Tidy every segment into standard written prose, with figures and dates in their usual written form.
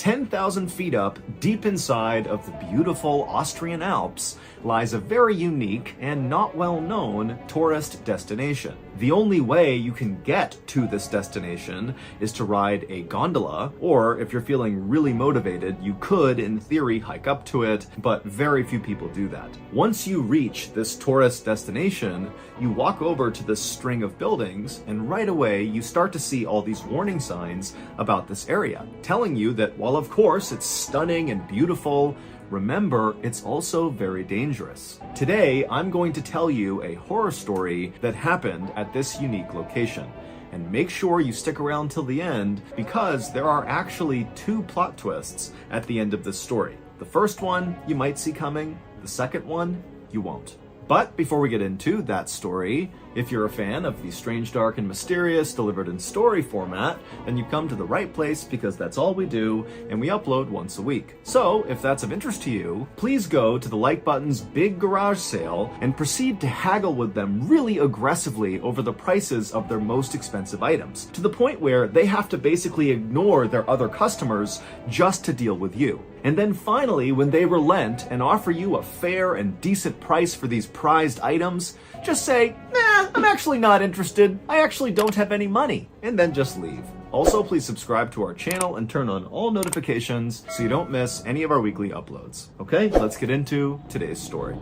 10,000 feet up, deep inside of the beautiful Austrian Alps, lies a very unique and not well-known tourist destination. The only way you can get to this destination is to ride a gondola, or if you're feeling really motivated, you could, in theory, hike up to it, but very few people do that. Once you reach this tourist destination, you walk over to this string of buildings, and right away you start to see all these warning signs about this area, telling you that while of course it's stunning and beautiful, remember, it's also very dangerous. Today, I'm going to tell you a horror story that happened at this unique location. And make sure you stick around till the end, because there are actually two plot twists at the end of this story. The first one you might see coming, the second one you won't. But before we get into that story, if you're a fan of the strange, dark, and mysterious delivered in story format, then you've come to the right place, because that's all we do, and we upload once a week. So, if that's of interest to you, please go to the Like Button's big garage sale and proceed to haggle with them really aggressively over the prices of their most expensive items, to the point where they have to basically ignore their other customers just to deal with you. And then finally, when they relent and offer you a fair and decent price for these prized items, just say, nah, I'm actually not interested. I actually don't have any money. And then just leave. Also, please subscribe to our channel and turn on all notifications so you don't miss any of our weekly uploads. Okay, let's get into today's story.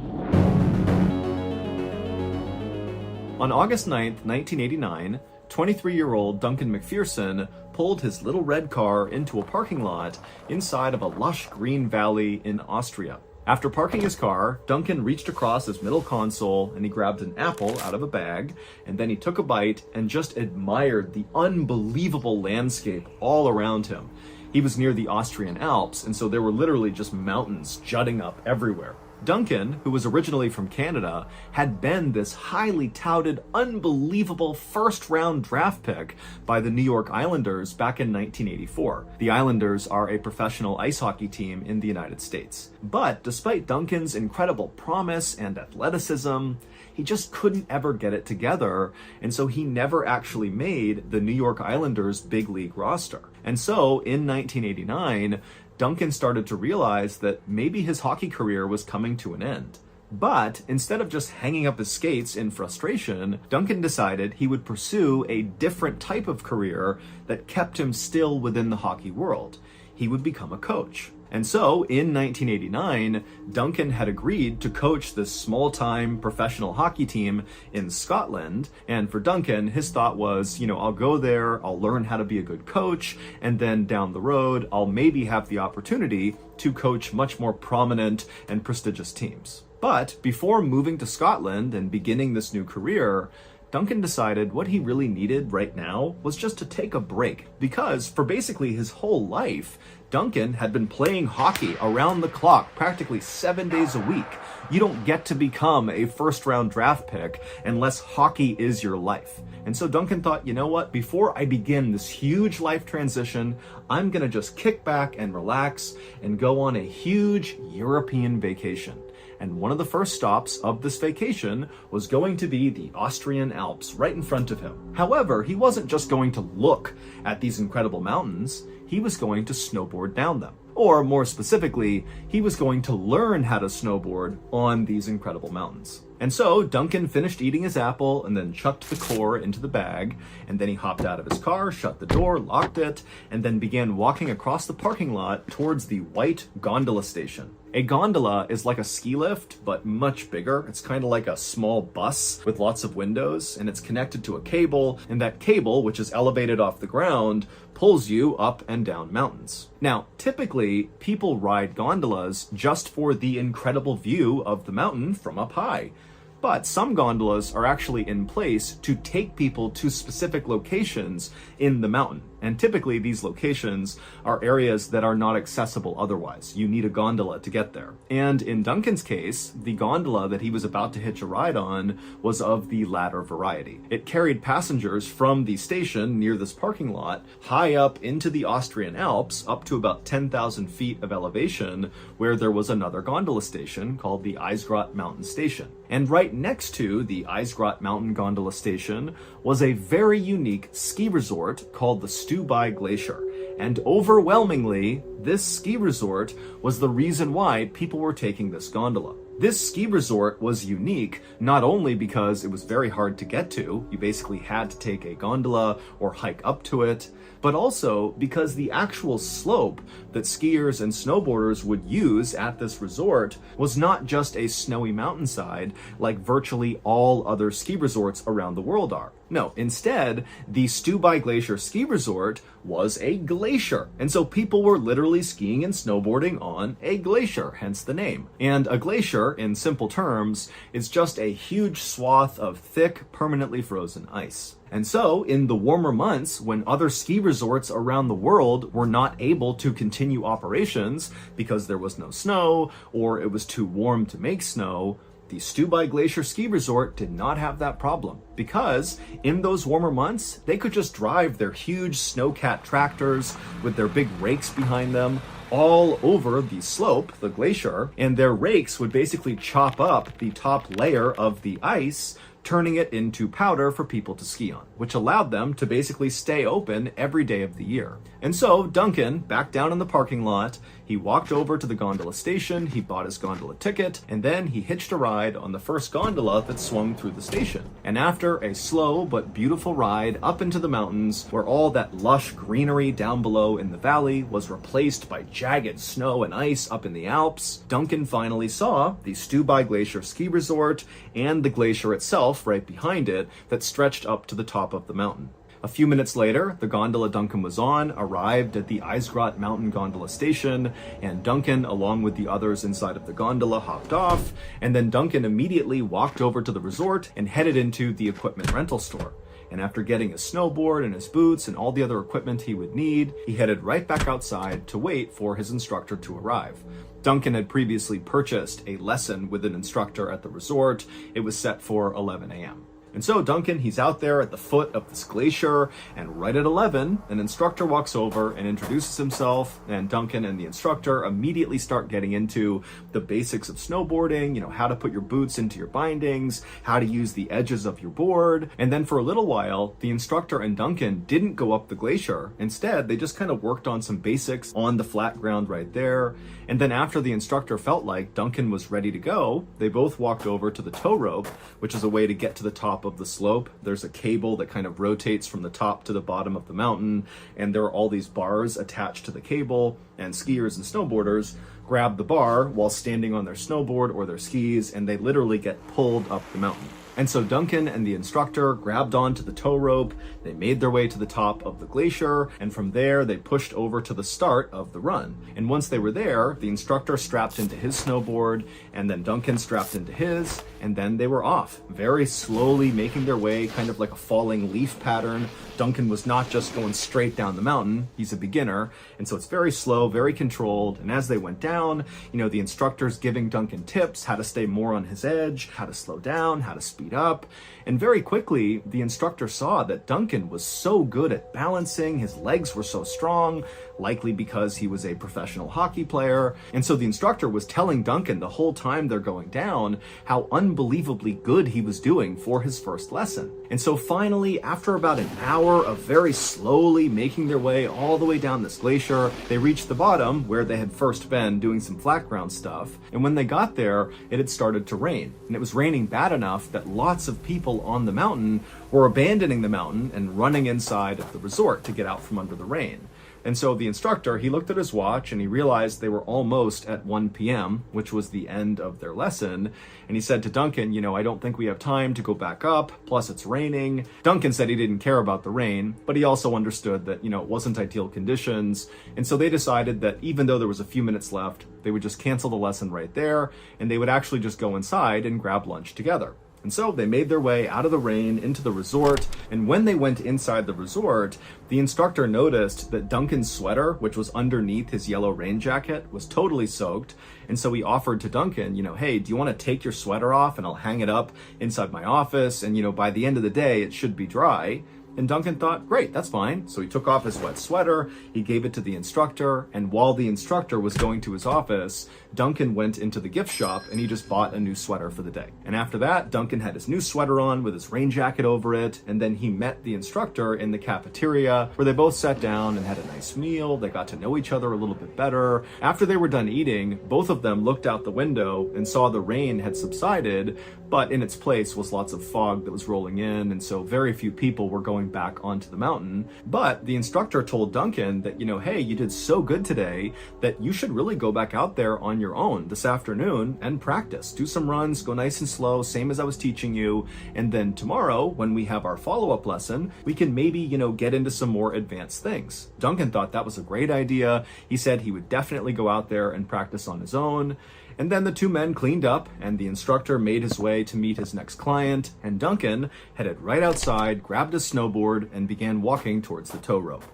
On August 9th, 1989, 23-year-old Duncan McPherson pulled his little red car into a parking lot inside of a lush green valley in Austria. After parking his car, Duncan reached across his middle console and he grabbed an apple out of a bag, and then he took a bite and just admired the unbelievable landscape all around him. He was near the Austrian Alps, and so there were literally just mountains jutting up everywhere. Duncan, who was originally from Canada, had been this highly touted, unbelievable first-round draft pick by the New York Islanders back in 1984. The Islanders are a professional ice hockey team in the United States. But despite Duncan's incredible promise and athleticism, he just couldn't ever get it together, and so he never actually made the New York Islanders' big league roster. And so, in 1989, Duncan started to realize that maybe his hockey career was coming to an end. But instead of just hanging up his skates in frustration, Duncan decided he would pursue a different type of career that kept him still within the hockey world. He would become a coach. And so, in 1989, Duncan had agreed to coach this small-time professional hockey team in Scotland. And for Duncan, his thought was, I'll go there, I'll learn how to be a good coach, and then down the road, I'll maybe have the opportunity to coach much more prominent and prestigious teams. But before moving to Scotland and beginning this new career, Duncan decided what he really needed right now was just to take a break, because for basically his whole life, Duncan had been playing hockey around the clock, practically 7 days a week. You don't get to become a first-round draft pick unless hockey is your life. And so Duncan thought, you know what, before I begin this huge life transition, I'm gonna just kick back and relax and go on a huge European vacation. And one of the first stops of this vacation was going to be the Austrian Alps right in front of him. However, he wasn't just going to look at these incredible mountains, he was going to snowboard down them. Or more specifically, he was going to learn how to snowboard on these incredible mountains. And so Duncan finished eating his apple and then chucked the core into the bag, and then he hopped out of his car, shut the door, locked it, and then began walking across the parking lot towards the white gondola station. A gondola is like a ski lift, but much bigger. It's kind of like a small bus with lots of windows, and it's connected to a cable, and that cable, which is elevated off the ground, pulls you up and down mountains. Now, typically, people ride gondolas just for the incredible view of the mountain from up high. But some gondolas are actually in place to take people to specific locations in the mountain. And typically these locations are areas that are not accessible otherwise. You need a gondola to get there. And in Duncan's case, the gondola that he was about to hitch a ride on was of the latter variety. It carried passengers from the station near this parking lot high up into the Austrian Alps, up to about 10,000 feet of elevation, where there was another gondola station called the Eisgrot Mountain Station. And right next to the Eisgrot Mountain Gondola Station was a very unique ski resort called the Stubai Glacier. And overwhelmingly, this ski resort was the reason why people were taking this gondola. This ski resort was unique not only because it was very hard to get to, you basically had to take a gondola or hike up to it, but also because the actual slope that skiers and snowboarders would use at this resort was not just a snowy mountainside like virtually all other ski resorts around the world are. No, instead, the Stubai Glacier Ski Resort was a glacier. And so people were literally skiing and snowboarding on a glacier, hence the name. And a glacier, in simple terms, is just a huge swath of thick, permanently frozen ice. And so, in the warmer months, when other ski resorts around the world were not able to continue operations because there was no snow or it was too warm to make snow, the Stubai Glacier Ski Resort did not have that problem because in those warmer months, they could just drive their huge snowcat tractors with their big rakes behind them all over the slope, the glacier, and their rakes would basically chop up the top layer of the ice, turning it into powder for people to ski on, which allowed them to basically stay open every day of the year. And so Duncan, back down in the parking lot, he walked over to the gondola station, he bought his gondola ticket, and then he hitched a ride on the first gondola that swung through the station. And after a slow but beautiful ride up into the mountains, where all that lush greenery down below in the valley was replaced by jagged snow and ice up in the Alps, Duncan finally saw the Stubai Glacier Ski Resort and the glacier itself right behind it that stretched up to the top of the mountain. A few minutes later, the gondola Duncan was on arrived at the Eisgrot Mountain Gondola Station, and Duncan, along with the others inside of the gondola, hopped off, and then Duncan immediately walked over to the resort and headed into the equipment rental store. And after getting his snowboard and his boots and all the other equipment he would need, he headed right back outside to wait for his instructor to arrive. Duncan had previously purchased a lesson with an instructor at the resort. It was set for 11 a.m. And so Duncan, he's out there at the foot of this glacier, and right at 11, an instructor walks over and introduces himself, and Duncan and the instructor immediately start getting into the basics of snowboarding, how to put your boots into your bindings, how to use the edges of your board. And then for a little while, the instructor and Duncan didn't go up the glacier. Instead, they just kind of worked on some basics on the flat ground right there. And then after the instructor felt like Duncan was ready to go, they both walked over to the tow rope, which is a way to get to the top of the slope. There's a cable that kind of rotates from the top to the bottom of the mountain, and there are all these bars attached to the cable, and skiers and snowboarders grab the bar while standing on their snowboard or their skis, and they literally get pulled up the mountain. And so Duncan and the instructor grabbed onto the tow rope, they made their way to the top of the glacier, and from there they pushed over to the start of the run. And once they were there, the instructor strapped into his snowboard, and then Duncan strapped into his, and then they were off, very slowly making their way, kind of like a falling leaf pattern. Duncan was not just going straight down the mountain, he's a beginner, and so it's very slow, very controlled, and as they went down, the instructor's giving Duncan tips, how to stay more on his edge, how to slow down, how to speed up, and very quickly, the instructor saw that Duncan was so good at balancing, his legs were so strong, likely because he was a professional hockey player, and so the instructor was telling Duncan the whole time they're going down how unbelievably good he was doing for his first lesson. And so finally, after about an hour of very slowly making their way all the way down this glacier, they reached the bottom where they had first been doing some flat ground stuff, and when they got there, it had started to rain, and it was raining bad enough that lots of people on the mountain were abandoning the mountain and running inside of the resort to get out from under the rain. And so the instructor, he looked at his watch and he realized they were almost at 1 p.m., which was the end of their lesson. And he said to Duncan, I don't think we have time to go back up, plus it's raining. Duncan said he didn't care about the rain, but he also understood that, it wasn't ideal conditions. And so they decided that even though there was a few minutes left, they would just cancel the lesson right there, and they would actually just go inside and grab lunch together. And so they made their way out of the rain into the resort, and when they went inside the resort, the instructor noticed that Duncan's sweater, which was underneath his yellow rain jacket, was totally soaked, and so he offered to Duncan, hey, do you want to take your sweater off and I'll hang it up inside my office, and by the end of the day, it should be dry. And Duncan thought, great, that's fine. So he took off his wet sweater, he gave it to the instructor, and while the instructor was going to his office, Duncan went into the gift shop and he just bought a new sweater for the day. And after that, Duncan had his new sweater on with his rain jacket over it, and then he met the instructor in the cafeteria where they both sat down and had a nice meal. They got to know each other a little bit better. After they were done eating, both of them looked out the window and saw the rain had subsided, but in its place was lots of fog that was rolling in, and so very few people were going back onto the mountain. But the instructor told Duncan that, hey, you did so good today that you should really go back out there on your own this afternoon and practice. Do some runs, go nice and slow, same as I was teaching you, and then tomorrow, when we have our follow-up lesson, we can maybe, get into some more advanced things. Duncan thought that was a great idea. He said he would definitely go out there and practice on his own. And then the two men cleaned up, and the instructor made his way to meet his next client, and Duncan headed right outside, grabbed his snowboard, and began walking towards the tow rope.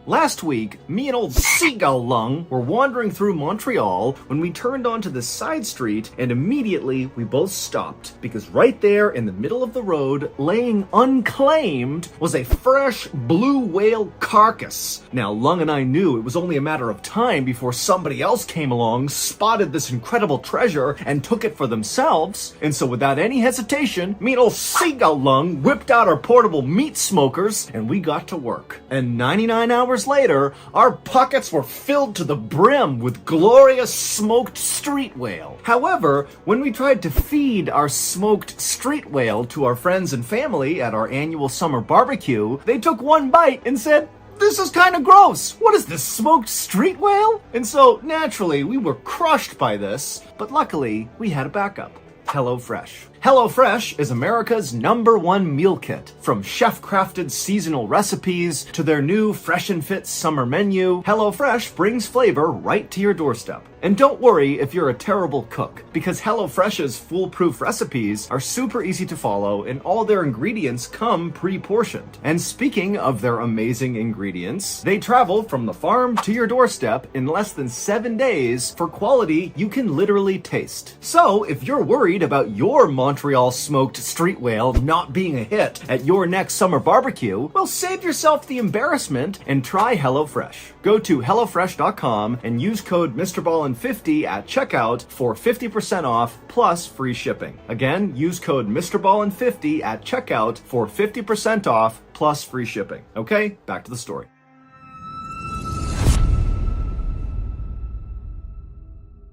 Last week, me and old Seagull Lung were wandering through Montreal when we turned onto this side street, and immediately we both stopped because right there in the middle of the road, laying unclaimed, was a fresh blue whale carcass. Now, Lung and I knew it was only a matter of time before somebody else came along, spotted this incredible treasure, and took it for themselves. And so without any hesitation, me and old Seagull Lung whipped out our portable meat smokers, and we got to work. And 99 hours later, our pockets were filled to the brim with glorious smoked street whale. However, when we tried to feed our smoked street whale to our friends and family at our annual summer barbecue, they took one bite and said, "This is kind of gross. What is this, smoked street whale?" And so, naturally, we were crushed by this, but luckily, we had a backup. HelloFresh. HelloFresh is America's #1 meal kit. From chef-crafted seasonal recipes to their new Fresh and Fit summer menu, HelloFresh brings flavor right to your doorstep. And don't worry if you're a terrible cook, because HelloFresh's foolproof recipes are super easy to follow and all their ingredients come pre-portioned. And speaking of their amazing ingredients, they travel from the farm to your doorstep in less than 7 days for quality you can literally taste. So if you're worried about your Montreal smoked street whale not being a hit at your next summer barbecue, well, save yourself the embarrassment and try HelloFresh. Go to HelloFresh.com and use code MrBallin50 at checkout for 50% off plus free shipping. Again, use code MrBallin50 at checkout for 50% off plus free shipping. Okay, back to the story.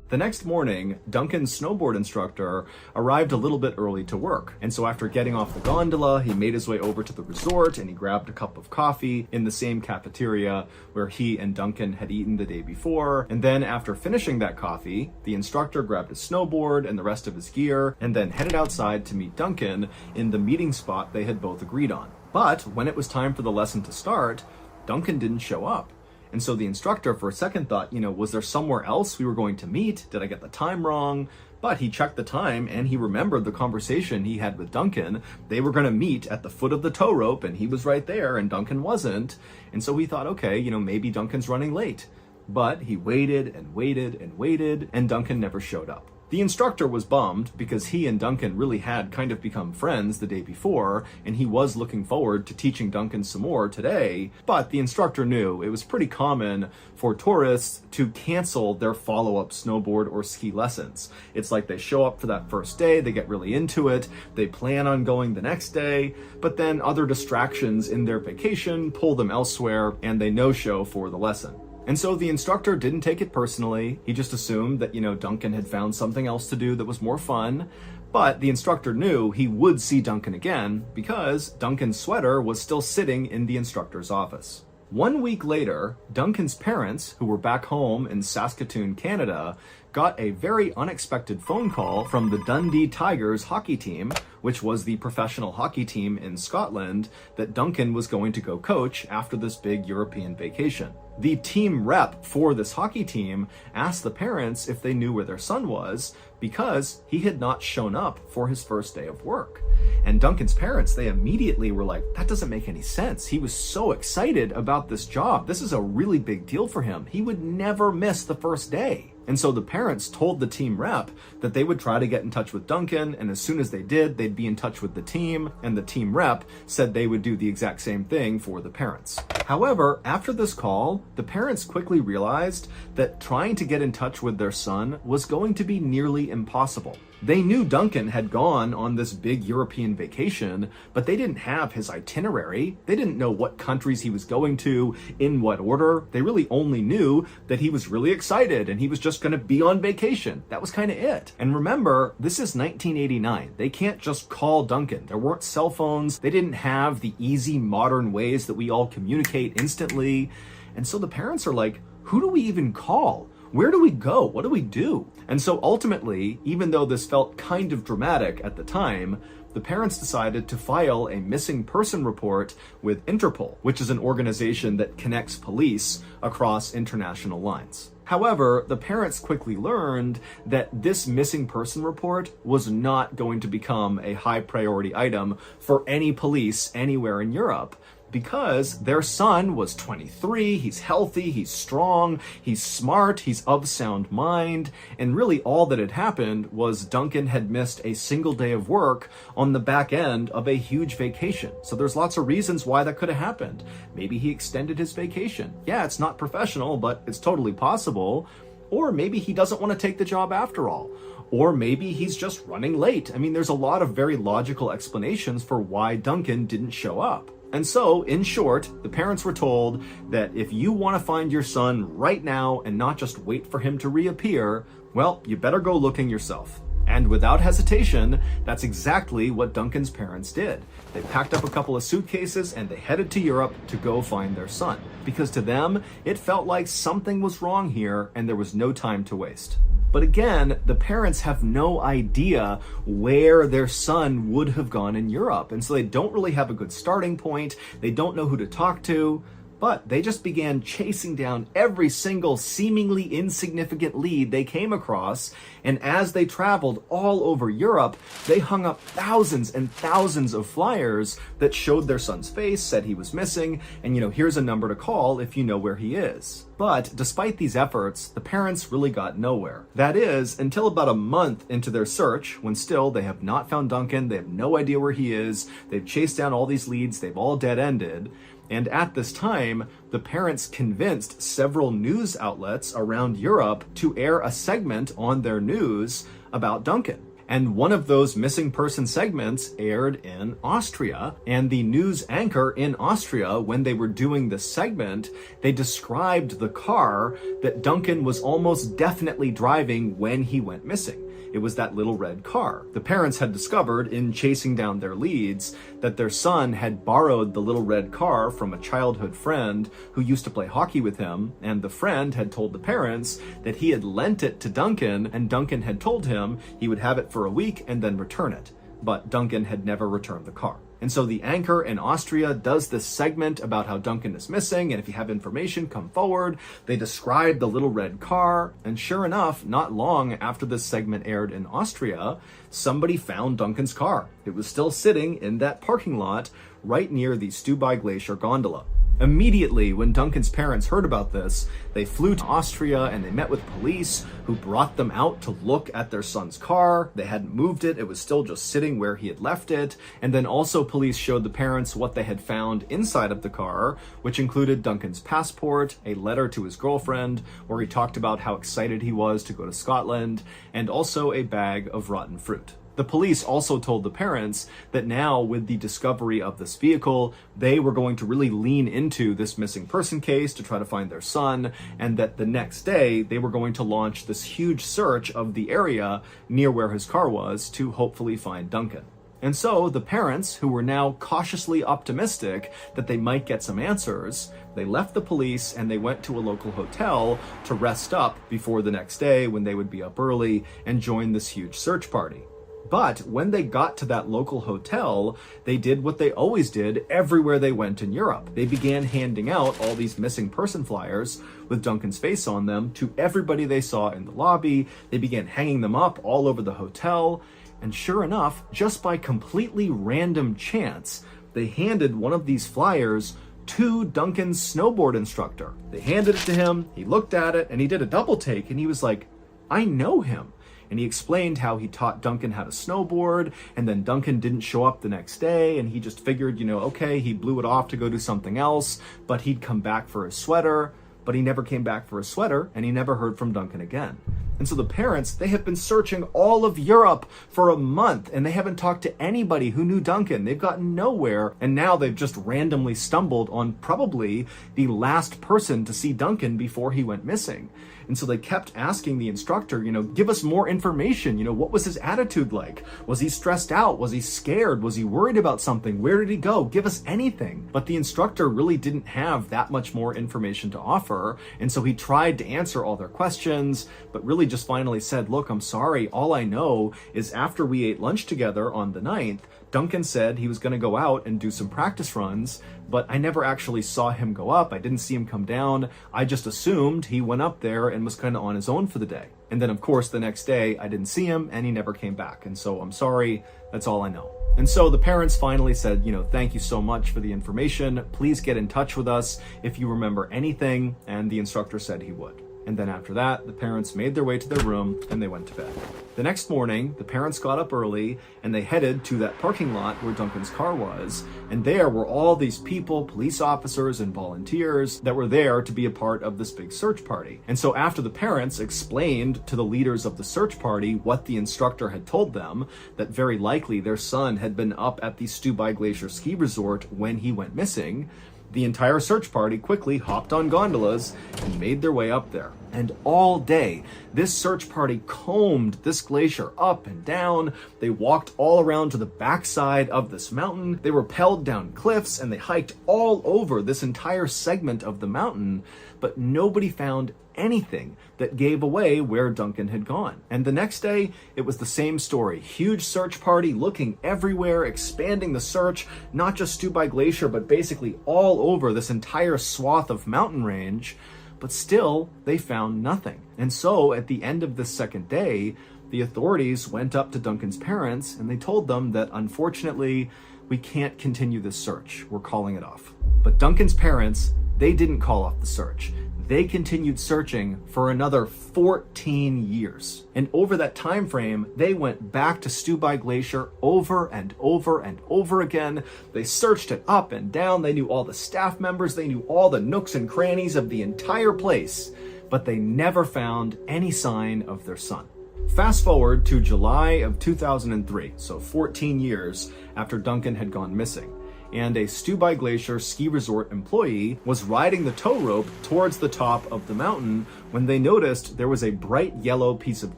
The next morning, Duncan's snowboard instructor arrived a little bit early to work. And so after getting off the gondola, he made his way over to the resort and he grabbed a cup of coffee in the same cafeteria where he and Duncan had eaten the day before. And then after finishing that coffee, the instructor grabbed his snowboard and the rest of his gear and then headed outside to meet Duncan in the meeting spot they had both agreed on. But when it was time for the lesson to start, Duncan didn't show up. And so the instructor, for a second, thought, was there somewhere else we were going to meet? Did I get the time wrong? But he checked the time and he remembered the conversation he had with Duncan. They were going to meet at the foot of the tow rope and he was right there and Duncan wasn't. And so he thought, okay, maybe Duncan's running late. But he waited and waited and waited and Duncan never showed up. The instructor was bummed because he and Duncan really had kind of become friends the day before, and he was looking forward to teaching Duncan some more today, but the instructor knew it was pretty common for tourists to cancel their follow-up snowboard or ski lessons. It's like they show up for that first day, they get really into it, they plan on going the next day, but then other distractions in their vacation pull them elsewhere, and they no-show for the lesson. And so the instructor didn't take it personally. He just assumed that, Duncan had found something else to do that was more fun. But the instructor knew he would see Duncan again because Duncan's sweater was still sitting in the instructor's office. 1 week later, Duncan's parents, who were back home in Saskatoon, Canada, got a very unexpected phone call from the Dundee Tigers hockey team, which was the professional hockey team in Scotland that Duncan was going to go coach after this big European vacation. The team rep for this hockey team asked the parents if they knew where their son was because he had not shown up for his first day of work. And Duncan's parents, they immediately were like, that doesn't make any sense. He was so excited about this job. This is a really big deal for him. He would never miss the first day. And so the parents told the team rep that they would try to get in touch with Duncan, and as soon as they did, they'd be in touch with the team, and the team rep said they would do the exact same thing for the parents. However, after this call, the parents quickly realized that trying to get in touch with their son was going to be nearly impossible. They knew Duncan had gone on this big European vacation, but they didn't have his itinerary. They didn't know what countries he was going to, in what order. They really only knew that he was really excited and he was just going to be on vacation. That was kind of it. And remember, this is 1989. They can't just call Duncan. There weren't cell phones. They didn't have the easy modern ways that we all communicate instantly. And so the parents are like, who do we even call? Where do we go? What do we do? And so ultimately, even though this felt kind of dramatic at the time, the parents decided to file a missing person report with Interpol, which is an organization that connects police across international lines. However, the parents quickly learned that this missing person report was not going to become a high priority item for any police anywhere in Europe, because their son was 23, he's healthy, he's strong, he's smart, he's of sound mind, and really all that had happened was Duncan had missed a single day of work on the back end of a huge vacation. So there's lots of reasons why that could have happened. Maybe he extended his vacation. Yeah, it's not professional, but it's totally possible. Or maybe he doesn't want to take the job after all. Or maybe he's just running late. I mean, there's a lot of very logical explanations for why Duncan didn't show up. And so, in short, the parents were told that if you want to find your son right now and not just wait for him to reappear, well, you better go looking yourself. And without hesitation, that's exactly what Duncan's parents did. They packed up a couple of suitcases and they headed to Europe to go find their son. Because to them, it felt like something was wrong here and there was no time to waste. But again, the parents have no idea where their son would have gone in Europe. And so they don't really have a good starting point. They don't know who to talk to. But they just began chasing down every single seemingly insignificant lead they came across. And as they traveled all over Europe, they hung up thousands and thousands of flyers that showed their son's face, said he was missing, and here's a number to call if you know where he is. But despite these efforts, the parents really got nowhere. That is, until about a month into their search, when still they have not found Duncan, they have no idea where he is, they've chased down all these leads, they've all dead-ended. And at this time, the parents convinced several news outlets around Europe to air a segment on their news about Duncan. And one of those missing person segments aired in Austria. And the news anchor in Austria, when they were doing this segment, they described the car that Duncan was almost definitely driving when he went missing. It was that little red car. The parents had discovered in chasing down their leads that their son had borrowed the little red car from a childhood friend who used to play hockey with him, and the friend had told the parents that he had lent it to Duncan, and Duncan had told him he would have it for a week and then return it. But Duncan had never returned the car. And so the anchor in Austria does this segment about how Duncan is missing, and if you have information, come forward. They describe the little red car, and sure enough, not long after this segment aired in Austria, somebody found Duncan's car. It was still sitting in that parking lot right near the Stubai Glacier gondola. Immediately, when Duncan's parents heard about this, they flew to Austria and they met with police who brought them out to look at their son's car. They hadn't moved it. It was still just sitting where he had left it. And then also police showed the parents what they had found inside of the car, which included Duncan's passport, a letter to his girlfriend, where he talked about how excited he was to go to Scotland, and also a bag of rotten fruit. The police also told the parents that now, with the discovery of this vehicle, they were going to really lean into this missing person case to try to find their son, and that the next day they were going to launch this huge search of the area near where his car was to hopefully find Duncan. And so the parents, who were now cautiously optimistic that they might get some answers, they left the police and they went to a local hotel to rest up before the next day when they would be up early and join this huge search party. But when they got to that local hotel, they did what they always did everywhere they went in Europe. They began handing out all these missing person flyers with Duncan's face on them to everybody they saw in the lobby. They began hanging them up all over the hotel. And sure enough, just by completely random chance, they handed one of these flyers to Duncan's snowboard instructor. They handed it to him, he looked at it, and he did a double take, and he was like, I know him. And he explained how he taught Duncan how to snowboard, and then Duncan didn't show up the next day, and he just figured, okay, he blew it off to go do something else, but he'd come back for his sweater, but he never came back for his sweater, and he never heard from Duncan again. And so the parents, they have been searching all of Europe for a month, and they haven't talked to anybody who knew Duncan. They've gotten nowhere, and now they've just randomly stumbled on probably the last person to see Duncan before he went missing. And so they kept asking the instructor, give us more information. What was his attitude like? Was he stressed out? Was he scared? Was he worried about something? Where did he go? Give us anything. But the instructor really didn't have that much more information to offer. And so he tried to answer all their questions, but really just finally said, look, I'm sorry. All I know is after we ate lunch together on the 9th, Duncan said he was going to go out and do some practice runs, but I never actually saw him go up. I didn't see him come down. I just assumed he went up there and was kind of on his own for the day. And then, of course, the next day, I didn't see him and he never came back. And so I'm sorry. That's all I know. And so the parents finally said, thank you so much for the information. Please get in touch with us if you remember anything. And the instructor said he would. And then after that, the parents made their way to their room and they went to bed. The next morning, the parents got up early and they headed to that parking lot where Duncan's car was. And there were all these people, police officers and volunteers that were there to be a part of this big search party. And so after the parents explained to the leaders of the search party what the instructor had told them, that very likely their son had been up at the Stubai Glacier ski resort when he went missing, the entire search party quickly hopped on gondolas and made their way up there. And all day, this search party combed this glacier up and down. They walked all around to the backside of this mountain. They rappelled down cliffs and they hiked all over this entire segment of the mountain, but nobody found anything that gave away where Duncan had gone. And the next day, it was the same story. Huge search party looking everywhere, expanding the search, not just Stubai Glacier, but basically all over this entire swath of mountain range. But still, they found nothing. And so at the end of the second day, the authorities went up to Duncan's parents and they told them that unfortunately, we can't continue this search. We're calling it off. But Duncan's parents, they didn't call off the search. They continued searching for another 14 years. And over that time frame, they went back to Stubai Glacier over and over and over again. They searched it up and down. They knew all the staff members. They knew all the nooks and crannies of the entire place, but they never found any sign of their son. Fast forward to July of 2003, so 14 years after Duncan had gone missing. And a Stubai Glacier ski resort employee was riding the tow rope towards the top of the mountain when they noticed there was a bright yellow piece of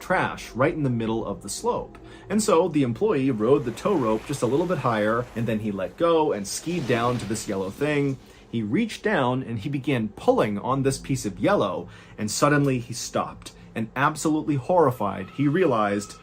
trash right in the middle of the slope. And so the employee rode the tow rope just a little bit higher, and then he let go and skied down to this yellow thing. He reached down and he began pulling on this piece of yellow, and suddenly he stopped. And absolutely horrified, he realized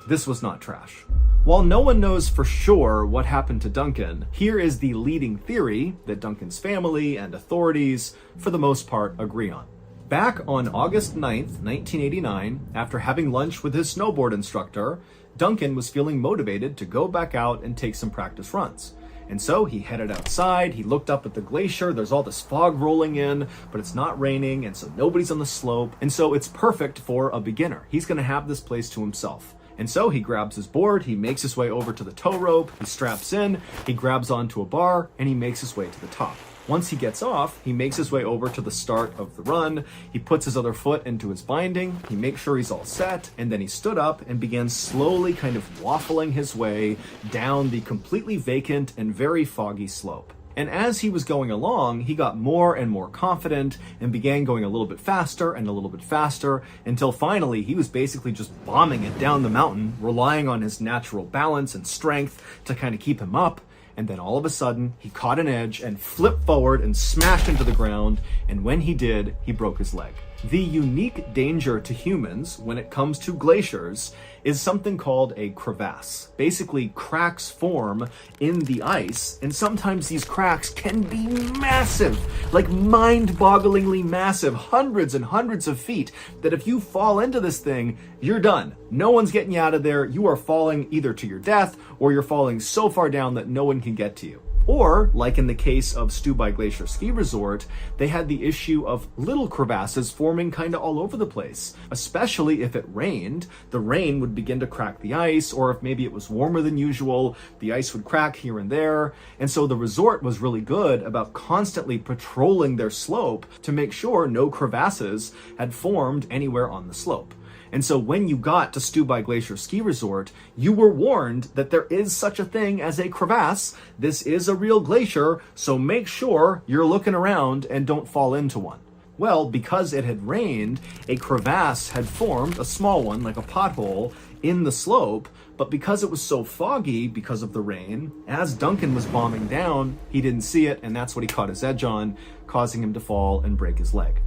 this was not trash. While no one knows for sure what happened to Duncan, here is the leading theory that Duncan's family and authorities, for the most part, agree on. Back on August 9th, 1989, after having lunch with his snowboard instructor, Duncan was feeling motivated to go back out and take some practice runs. And so he headed outside, he looked up at the glacier, there's all this fog rolling in, but it's not raining, and so nobody's on the slope, and so it's perfect for a beginner. He's gonna have this place to himself. And so he grabs his board, he makes his way over to the tow rope, he straps in, he grabs onto a bar, and he makes his way to the top. Once he gets off, he makes his way over to the start of the run, he puts his other foot into his binding, he makes sure he's all set, and then he stood up and began slowly kind of waffling his way down the completely vacant and very foggy slope. And as he was going along, he got more and more confident and began going a little bit faster and a little bit faster until finally he was basically just bombing it down the mountain, relying on his natural balance and strength to kind of keep him up. And then all of a sudden, he caught an edge and flipped forward and smashed into the ground. And when he did, he broke his leg. The unique danger to humans when it comes to glaciers is something called a crevasse. Basically, cracks form in the ice, and sometimes these cracks can be massive, like mind-bogglingly massive, hundreds and hundreds of feet, that if you fall into this thing, you're done. No one's getting you out of there. You are falling either to your death, or you're falling so far down that no one can get to you. Or, like in the case of Stubai Glacier Ski Resort, they had the issue of little crevasses forming kind of all over the place. Especially if it rained, the rain would begin to crack the ice, or if maybe it was warmer than usual, the ice would crack here and there. And so the resort was really good about constantly patrolling their slope to make sure no crevasses had formed anywhere on the slope. And so when you got to Stubai Glacier Ski Resort, you were warned that there is such a thing as a crevasse. This is a real glacier, so make sure you're looking around and don't fall into one. Well, because it had rained, a crevasse had formed, a small one, like a pothole, in the slope, but because it was so foggy because of the rain, as Duncan was bombing down, he didn't see it, and that's what he caught his edge on, causing him to fall and break his leg.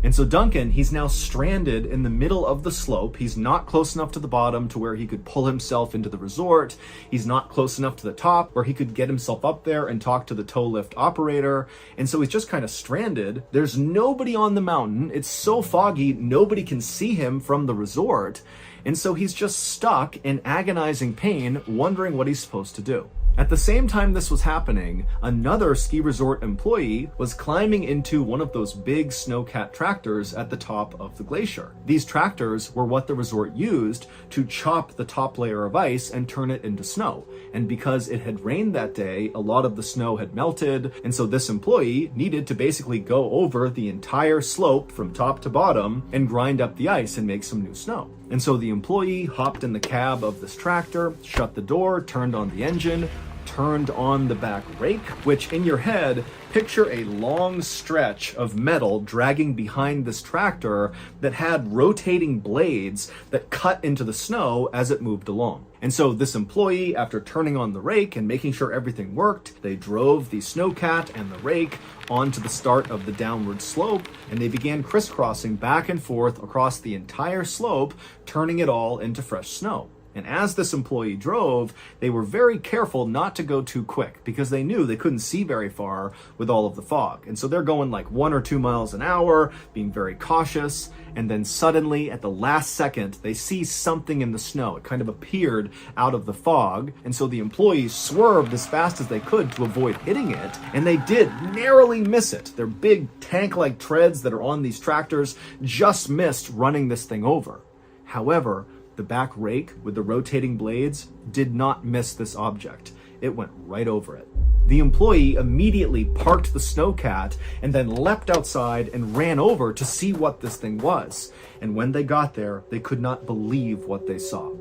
And so Duncan, he's now stranded in the middle of the slope. He's not close enough to the bottom to where he could pull himself into the resort. He's not close enough to the top where he could get himself up there and talk to the tow lift operator. And so he's just kind of stranded. There's nobody on the mountain. It's so foggy, nobody can see him from the resort. And so he's just stuck in agonizing pain, wondering what he's supposed to do. At the same time this was happening, another ski resort employee was climbing into one of those big snowcat tractors at the top of the glacier. These tractors were what the resort used to chop the top layer of ice and turn it into snow. And because it had rained that day, a lot of the snow had melted, and so this employee needed to basically go over the entire slope from top to bottom and grind up the ice and make some new snow. And so the employee hopped in the cab of this tractor, shut the door, turned on the engine, turned on the back rake, which in your head, picture a long stretch of metal dragging behind this tractor that had rotating blades that cut into the snow as it moved along. And so this employee, after turning on the rake and making sure everything worked, they drove the snowcat and the rake onto the start of the downward slope, and they began crisscrossing back and forth across the entire slope, turning it all into fresh snow. And as this employee drove, they were very careful not to go too quick because they knew they couldn't see very far with all of the fog. And so they're going like 1 or 2 miles an hour, being very cautious. And then suddenly at the last second, they see something in the snow. It kind of appeared out of the fog. And so the employees swerved as fast as they could to avoid hitting it. And they did narrowly miss it. Their big tank-like treads that are on these tractors just missed running this thing over. However, the back rake with the rotating blades did not miss this object. It went right over it. The employee immediately parked the snowcat and then leapt outside and ran over to see what this thing was. And when they got there, they could not believe what they saw.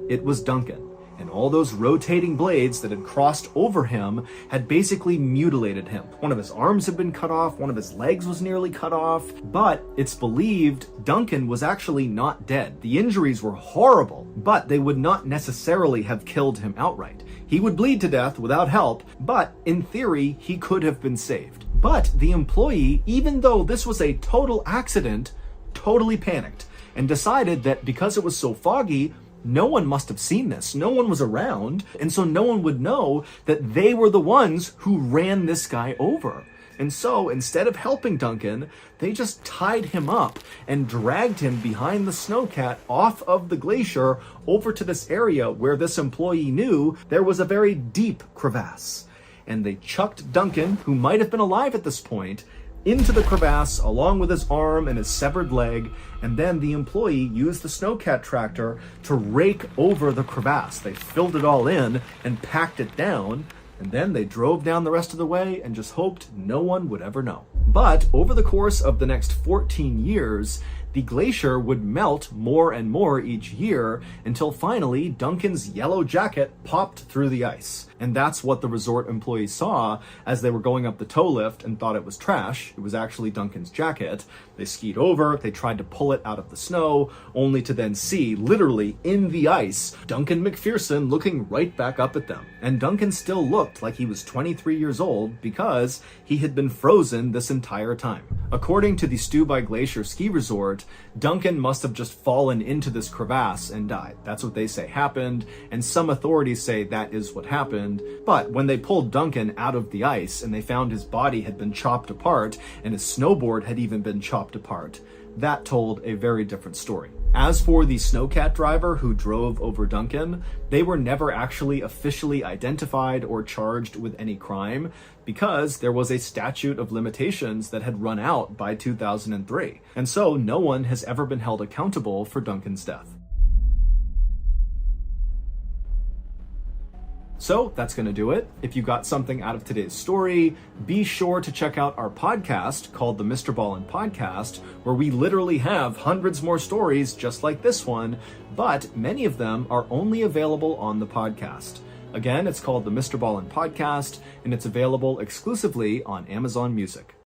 It was Duncan. And all those rotating blades that had crossed over him had basically mutilated him. One of his arms had been cut off, one of his legs was nearly cut off, but it's believed Duncan was actually not dead. The injuries were horrible, but they would not necessarily have killed him outright. He would bleed to death without help, but in theory, he could have been saved. But the employee, even though this was a total accident, totally panicked and decided that because it was so foggy, no one must have seen this. No one was around, and so no one would know that they were the ones who ran this guy over. And so instead of helping Duncan, they just tied him up and dragged him behind the snowcat off of the glacier over to this area where this employee knew there was a very deep crevasse. And they chucked Duncan, who might have been alive at this point, into the crevasse along with his arm and his severed leg, and then the employee used the snowcat tractor to rake over the crevasse. They filled it all in and packed it down, and then they drove down the rest of the way and just hoped no one would ever know. But over the course of the next 14 years, the glacier would melt more and more each year until finally Duncan's yellow jacket popped through the ice. And that's what the resort employees saw as they were going up the tow lift and thought it was trash. It was actually Duncan's jacket. They skied over, they tried to pull it out of the snow, only to then see, literally in the ice, Duncan McPherson looking right back up at them. And Duncan still looked like he was 23 years old because he had been frozen this entire time. According to the Stubai Glacier Ski Resort, Duncan must have just fallen into this crevasse and died. That's what they say happened, and some authorities say that is what happened. But when they pulled Duncan out of the ice and they found his body had been chopped apart and his snowboard had even been chopped apart, that told a very different story. As for the snowcat driver who drove over Duncan, they were never actually officially identified or charged with any crime because there was a statute of limitations that had run out by 2003. And so no one has ever been held accountable for Duncan's death. So that's going to do it. If you got something out of today's story, be sure to check out our podcast called the Mr. Ballin Podcast, where we literally have hundreds more stories just like this one, but many of them are only available on the podcast. Again, it's called the Mr. Ballin Podcast, and it's available exclusively on Amazon Music.